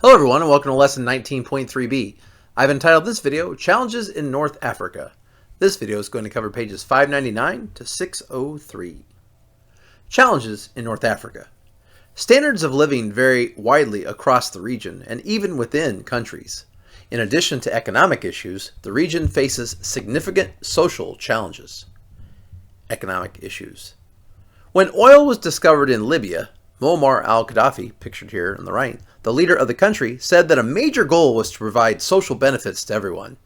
Hello everyone and welcome to lesson 19.3B. I've entitled this video, Challenges in North Africa. This video is going to cover pages 599 to 603. Challenges in North Africa. Standards of living vary widely across the region and even within countries. In addition to economic issues, the region faces significant social challenges. Economic issues. When oil was discovered in Libya, Muammar al-Gaddafi, pictured here on the right, the leader of the country, said that a major goal was to provide social benefits to everyone.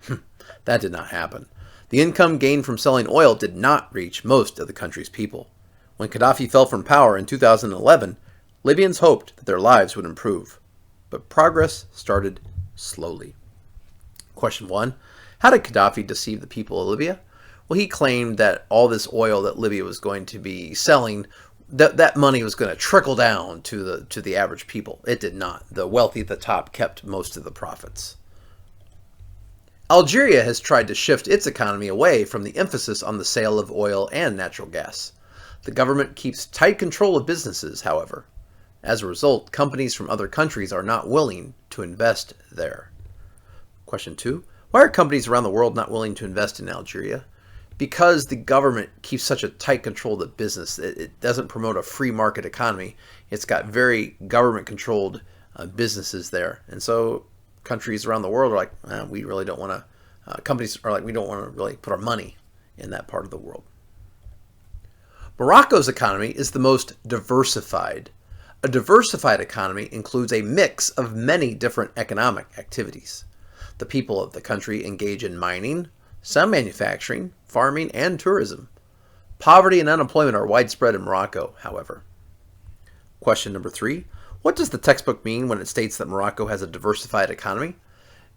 That did not happen. The income gained from selling oil did not reach most of the country's people. When Gaddafi fell from power in 2011, Libyans hoped that their lives would improve. But progress started slowly. Question 1. How did Gaddafi deceive the people of Libya? Well, he claimed that all this oil that Libya was going to be selling, that money was going to trickle down to the average people. It did not. The wealthy at the top kept most of the profits. Algeria has tried to shift its economy away from the emphasis on the sale of oil and natural gas. The government keeps tight control of businesses, however. As a result, companies from other countries are not willing to invest there. Question 2. Why are companies around the world not willing to invest in Algeria? Because the government keeps such a tight control of the business. It doesn't promote a free market economy. It's got very government-controlled businesses there. And so countries around the world are like, we really don't want to, companies are like, we don't want to really put our money in that part of the world. Morocco's economy is the most diversified. A diversified economy includes a mix of many different economic activities. The people of the country engage in mining, some manufacturing, farming, and tourism. Poverty and unemployment are widespread in Morocco, however. Question number 3. What does the textbook mean when it states that Morocco has a diversified economy?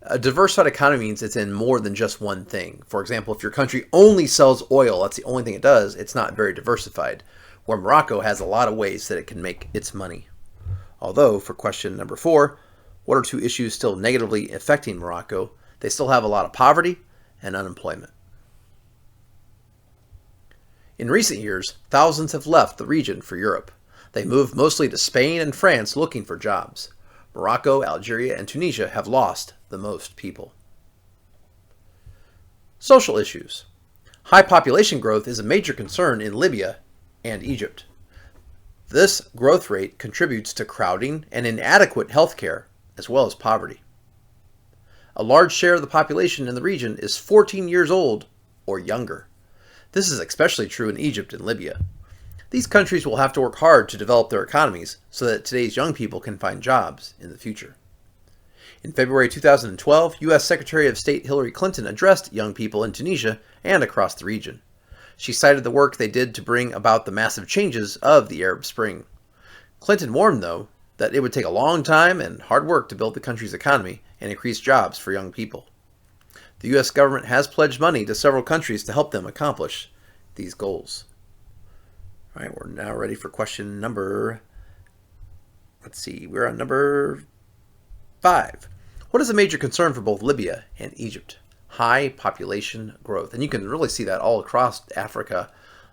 A diversified economy means it's in more than just one thing. For example, if your country only sells oil, that's the only thing it does, it's not very diversified, where Morocco has a lot of ways that it can make its money. Although, for question number 4, what are 2 issues still negatively affecting Morocco? They still have a lot of poverty and unemployment. In recent years, thousands have left the region for Europe. They moved mostly to Spain and France looking for jobs. Morocco, Algeria, and Tunisia have lost the most people. Social issues. High population growth is a major concern in Libya and Egypt. This growth rate contributes to crowding and inadequate health care, as well as poverty. A large share of the population in the region is 14 years old or younger. This is especially true in Egypt and Libya. These countries will have to work hard to develop their economies so that today's young people can find jobs in the future. In February 2012, U.S. Secretary of State Hillary Clinton addressed young people in Tunisia and across the region. She cited the work they did to bring about the massive changes of the Arab Spring. Clinton warned, though, that it would take a long time and hard work to build the country's economy and increase jobs for young people. The U.S. government has pledged money to several countries to help them accomplish these goals. All right, we're now ready for question number, we're on number 5. What is a major concern for both Libya and Egypt? High population growth. And you can really see that all across Africa.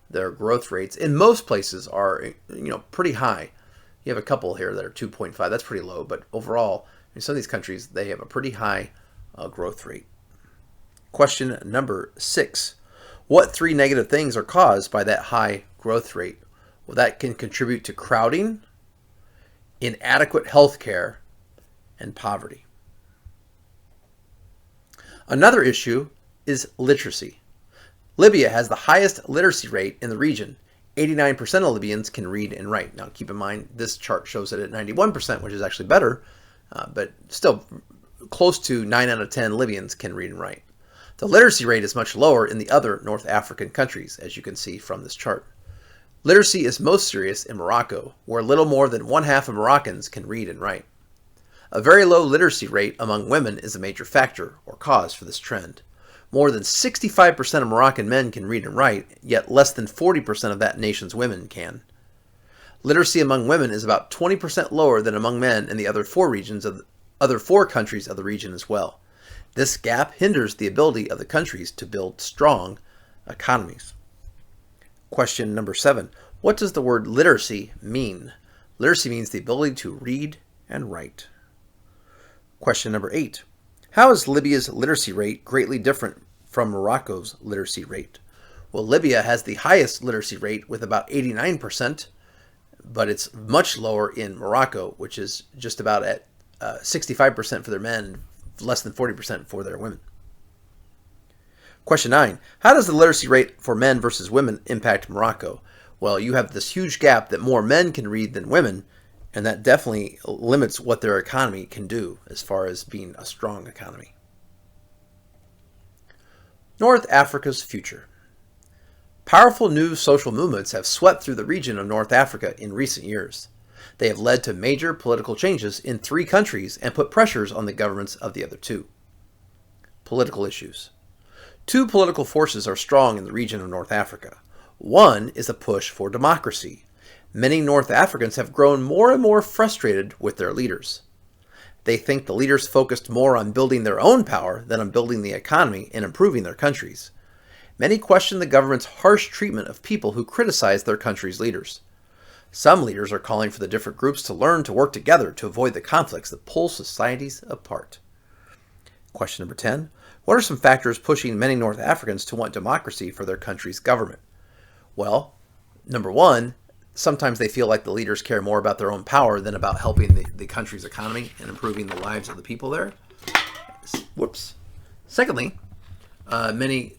Their growth rates in most places are, pretty high. You have a couple here that are 2.5. That's pretty low, but overall, in some of these countries, they have a pretty high growth rate. Question number 6. What 3 negative things are caused by that high growth rate? Well, that can contribute to crowding, inadequate health care, and poverty. Another issue is literacy. Libya has the highest literacy rate in the region. 89% of Libyans can read and write. Now, keep in mind, this chart shows it at 91%, which is actually better, but still close to 9 out of 10 Libyans can read and write. The literacy rate is much lower in the other North African countries, as you can see from this chart. Literacy is most serious in Morocco, where little more than 1/2 of Moroccans can read and write. A very low literacy rate among women is a major factor or cause for this trend. More than 65% of Moroccan men can read and write, yet less than 40% of that nation's women can. Literacy among women is about 20% lower than among men in the other 4 countries of the region as well. This gap hinders the ability of the countries to build strong economies. Question number 7. What does the word literacy mean? Literacy means the ability to read and write. Question number 8. How is Libya's literacy rate greatly different from Morocco's literacy rate? Well, Libya has the highest literacy rate with about 89%, but it's much lower in Morocco, which is just about at 65% for their men and less than 40% for their women. Question 9. How does the literacy rate for men versus women impact Morocco? Well, you have this huge gap that more men can read than women, and that definitely limits what their economy can do as far as being a strong economy. North Africa's future. Powerful new social movements have swept through the region of North Africa in recent years. They have led to major political changes in 3 countries and put pressures on the governments of the other 2. Political issues. 2 political forces are strong in the region of North Africa. One is a push for democracy. Many North Africans have grown more and more frustrated with their leaders. They think the leaders focused more on building their own power than on building the economy and improving their countries. Many question the government's harsh treatment of people who criticize their country's leaders. Some leaders are calling for the different groups to learn to work together to avoid the conflicts that pull societies apart. Question number 10. What are some factors pushing many North Africans to want democracy for their country's government? Well, number 1, sometimes they feel like the leaders care more about their own power than about helping the country's economy and improving the lives of the people there. Whoops. Secondly, many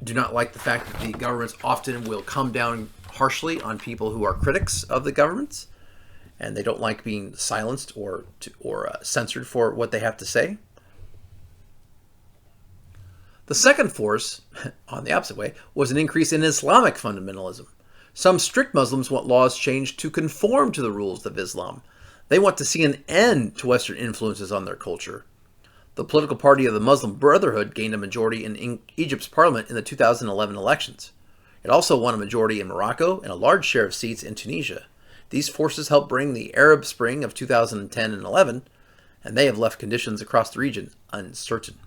do not like the fact that the governments often will come down harshly on people who are critics of the governments, and they don't like being silenced or censored for what they have to say. The second force, on the opposite way, was an increase in Islamic fundamentalism. Some strict Muslims want laws changed to conform to the rules of Islam. They want to see an end to Western influences on their culture. The political party of the Muslim Brotherhood gained a majority in Egypt's parliament in the 2011 elections. It also won a majority in Morocco and a large share of seats in Tunisia. These forces helped bring the Arab Spring of 2010 and 11, and they have left conditions across the region uncertain.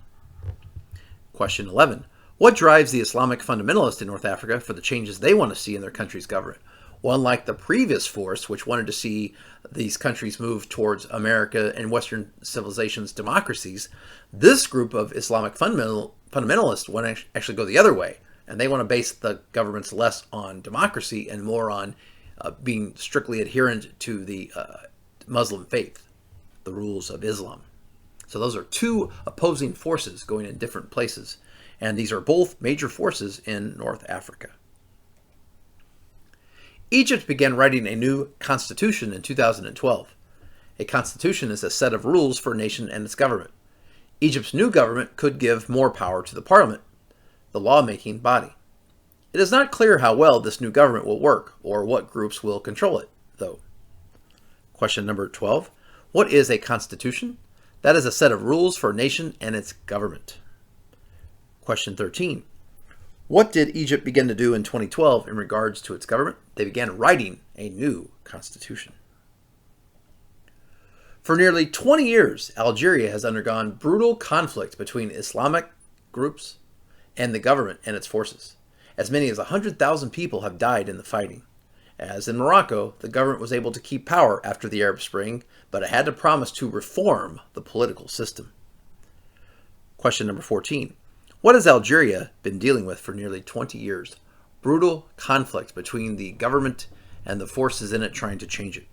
Question 11. What drives the Islamic fundamentalists in North Africa for the changes they want to see in their country's government? Well, unlike the previous force, which wanted to see these countries move towards America and Western civilization's democracies, this group of Islamic fundamentalists want to actually go the other way, and they want to base the governments less on democracy and more on being strictly adherent to the Muslim faith, the rules of Islam. So those are 2 opposing forces going in different places, and these are both major forces in North Africa. Egypt began writing a new constitution in 2012. A constitution is a set of rules for a nation and its government. Egypt's new government could give more power to the parliament, the lawmaking body. It is not clear how well this new government will work or what groups will control it, though. Question number 12. What is a constitution? That is a set of rules for a nation and its government. Question 13. What did Egypt begin to do in 2012 in regards to its government? They began writing a new constitution. For nearly 20 years, Algeria has undergone brutal conflict between Islamic groups and the government and its forces. As many as 100,000 people have died in the fighting. As in Morocco, the government was able to keep power after the Arab Spring, but it had to promise to reform the political system. Question number 14. What has Algeria been dealing with for nearly 20 years? Brutal conflict between the government and the forces in it trying to change it.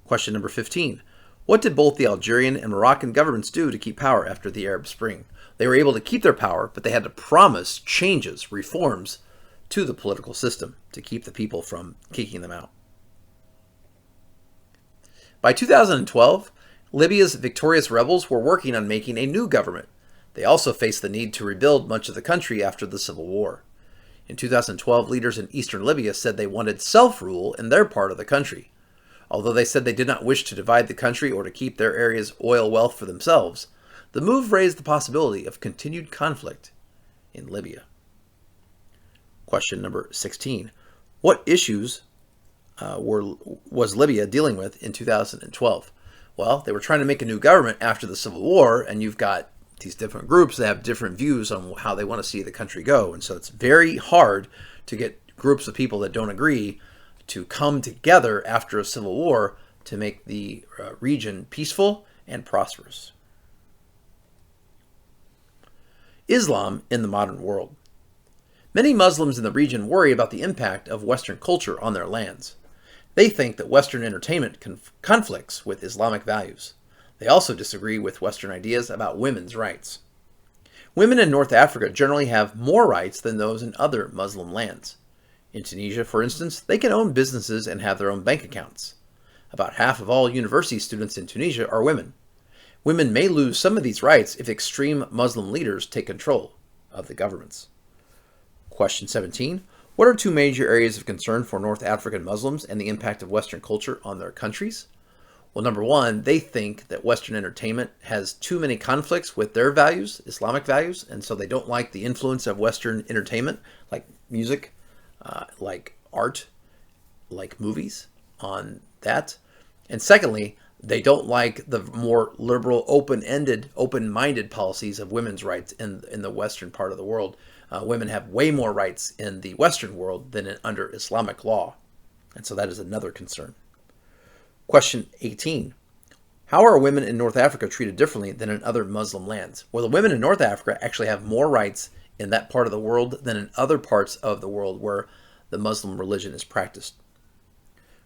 Question number 15. What did both the Algerian and Moroccan governments do to keep power after the Arab Spring? They were able to keep their power, but they had to promise changes, reforms to the political system to keep the people from kicking them out. By 2012, Libya's victorious rebels were working on making a new government. They also faced the need to rebuild much of the country after the civil war. In 2012, leaders in eastern Libya said they wanted self-rule in their part of the country. Although they said they did not wish to divide the country or to keep their area's oil wealth for themselves, the move raised the possibility of continued conflict in Libya. Question number 16. What issues was Libya dealing with in 2012? Well, they were trying to make a new government after the Civil War, and you've got these different groups that have different views on how they want to see the country go. And so it's very hard to get groups of people that don't agree to come together after a civil war to make the region peaceful and prosperous. Islam in the modern world. Many Muslims in the region worry about the impact of Western culture on their lands. They think that Western entertainment conflicts with Islamic values. They also disagree with Western ideas about women's rights. Women in North Africa generally have more rights than those in other Muslim lands. In Tunisia, for instance, they can own businesses and have their own bank accounts. About half of all university students in Tunisia are women. Women may lose some of these rights if extreme Muslim leaders take control of the governments. Question 17. What are two major areas of concern for North African Muslims and the impact of Western culture on their countries? Well, number one, they think that Western entertainment has too many conflicts with their values, Islamic values, and so they don't like the influence of Western entertainment, like music, like art, like movies, on that. And secondly, they don't like the more liberal, open-ended, open-minded policies of women's rights in the Western part of the world. Women have way more rights in the Western world than under Islamic law. And so that is another concern. Question 18. How are women in North Africa treated differently than in other Muslim lands? Well, the women in North Africa actually have more rights in that part of the world than in other parts of the world where the Muslim religion is practiced.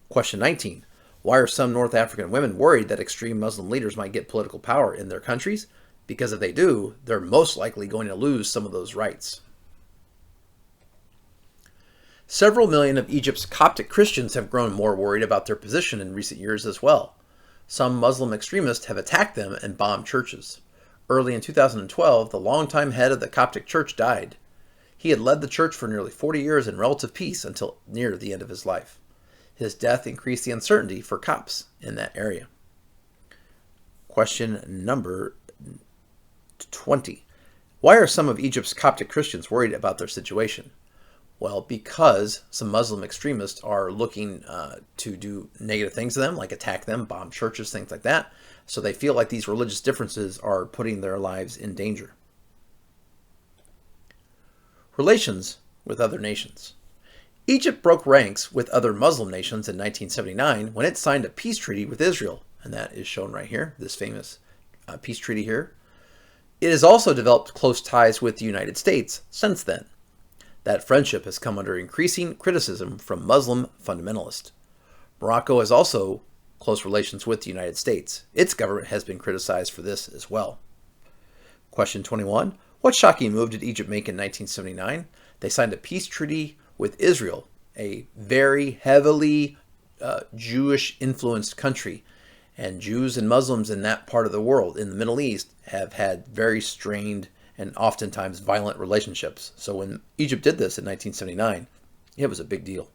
Question 19. Why are some North African women worried that extreme Muslim leaders might get political power in their countries? Because if they do, they're most likely going to lose some of those rights. Several million of Egypt's Coptic Christians have grown more worried about their position in recent years as well. Some Muslim extremists have attacked them and bombed churches. Early in 2012, the longtime head of the Coptic Church died. He had led the church for nearly 40 years in relative peace until near the end of his life. His death increased the uncertainty for Copts in that area. Question number 20. Why are some of Egypt's Coptic Christians worried about their situation? Well, because some Muslim extremists are looking to do negative things to them, like attack them, bomb churches, things like that. So they feel like these religious differences are putting their lives in danger. Relations with other nations. Egypt broke ranks with other Muslim nations in 1979 when it signed a peace treaty with Israel, and that is shown right here, this famous peace treaty here. It has also developed close ties with the United States since then. That friendship has come under increasing criticism from Muslim fundamentalists. Morocco has also close relations with the United States. Its government has been criticized for this as well. Question 21. What shocking move did Egypt make in 1979? They signed a peace treaty with Israel, a very heavily Jewish-influenced country. And Jews and Muslims in that part of the world, in the Middle East, have had very strained and oftentimes violent relationships. So when Egypt did this in 1979, it was a big deal.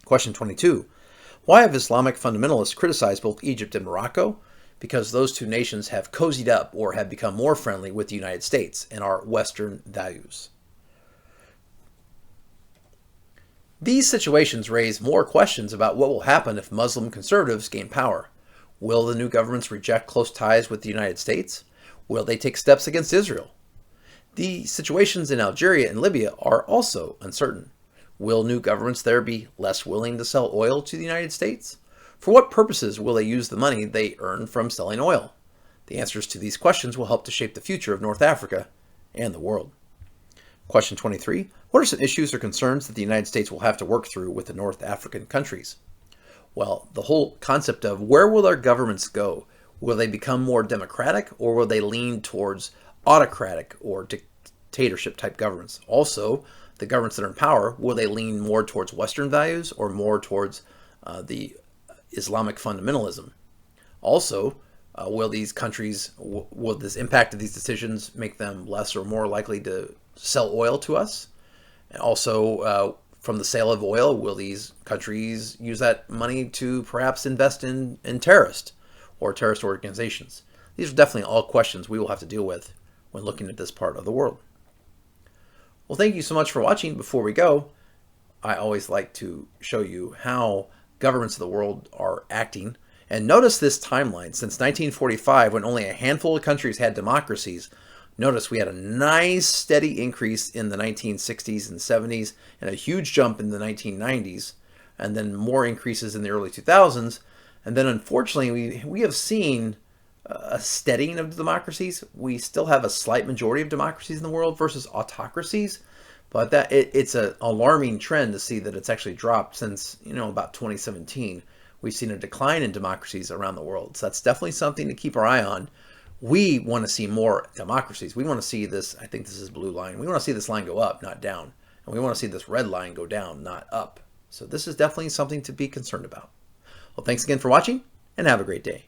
Question 22. Why have Islamic fundamentalists criticized both Egypt and Morocco? Because those two nations have cozied up or have become more friendly with the United States and our Western values. These situations raise more questions about what will happen if Muslim conservatives gain power. Will the new governments reject close ties with the United States? Will they take steps against Israel? The situations in Algeria and Libya are also uncertain. Will new governments there be less willing to sell oil to the United States? For what purposes will they use the money they earn from selling oil? The answers to these questions will help to shape the future of North Africa and the world. Question 23. What are some issues or concerns that the United States will have to work through with the North African countries? Well, the whole concept of where will our governments go? Will they become more democratic, or will they lean towards autocratic or dictatorship type governments? Also, the governments that are in power, will they lean more towards Western values or more towards the Islamic fundamentalism? Also, will these countries, will this impact of these decisions make them less or more likely to sell oil to us? And also, from the sale of oil, will these countries use that money to perhaps invest in terrorists or terrorist organizations? These are definitely all questions we will have to deal with when looking at this part of the world. Well, thank you so much for watching. Before we go, I always like to show you how governments of the world are acting. And notice this timeline. Since 1945, when only a handful of countries had democracies, notice we had a nice steady increase in the 1960s and 70s and a huge jump in the 1990s, and then more increases in the early 2000s. And then unfortunately, we have seen a steadying of democracies. We still have a slight majority of democracies in the world versus autocracies, but it's an alarming trend to see that it's actually dropped since about 2017. We've seen a decline in democracies around the world, so that's definitely something to keep our eye on. We want to see more democracies. We want to see this. I think this is blue line. We want to see this line go up, not down, and we want to see this red line go down, not up. So this is definitely something to be concerned about. Well, thanks again for watching, and have a great day.